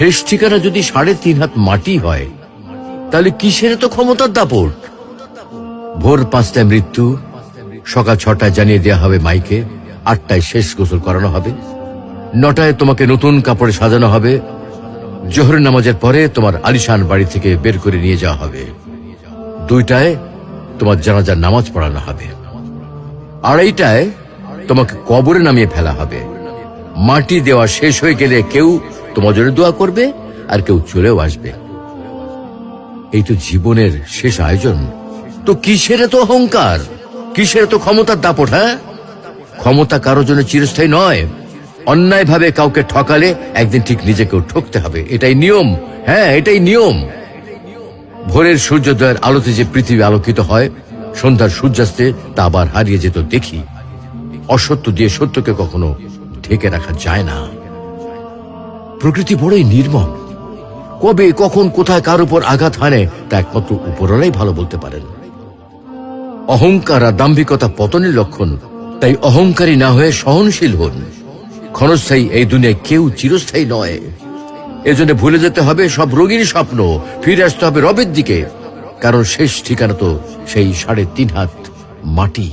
শেষ ঠিকানা যদি 3.5 হাত মাটি হয়, তাহলে কিসের তো ক্ষমতার দাপট? ভোর 5টায় মৃত্যু, সকাল 6টায় জানিয়ে দেওয়া হবে মাইকে, 8টায় শেষ গোসল করানো হবে, 9টায় তোমাকে নতুন কাপড়ে সাজানো হবে, জোহরের নামাজের পরে তোমার আলিশান বাড়ি থেকে বের করে নিয়ে যাওয়া হবে, 2টায় তোমার জানাজার নামাজ পড়ানো হবে, 2:30টায় তোমাকে কবরে নামিয়ে ফেলা হবে। মাটি দেওয়া শেষ হয়ে গেলে কেউ তোমার জন্য দোয়া করবে, আর কেউ চলেও আসবে। এই তো জীবনের শেষ আয়োজন। তো কিসের তো অহংকার, কিসের তো ক্ষমতার দাপট? হ্যাঁ, ক্ষমতা কারোর জন্য চিরস্থায়ী নয়। অন্যায় ভাবে কাউকে ঠকালে একদিন ঠিক নিজেকেও ঠকতে হবে, এটাই নিয়ম। হ্যাঁ, এটাই নিয়ম। ভোরের সূর্যোদয়ের আলোতে যে পৃথিবী আলোকিত হয়, সন্ধ্যার সূর্যাস্তে তা আবার হারিয়ে যেত দেখি। অসত্য দিয়ে সত্যকে কখনো ঢেকে রাখা যায় না। প্রকৃতি বড়ই নির্মম। কবে, কখন, কোথায় কার উপর আঘাত হানে তা একমাত্র উপরওয়ালাই ভালো বলতে পারেন। অহংকার আর দাম্ভিকতা পতনের লক্ষণ। তাই অহংকারী না হয়ে সহনশীল হন। ক্ষণস্থায়ী এই দুনিয়ায় কেউ চিরস্থায়ী নয়। এজন্য ভুলে যেতে হবে সব রোগীর স্বপ্ন, ফিরে আসতে হবে রবের দিকে, কারণ শেষ ঠিকানা তো সেই 3.5 হাত মাটি।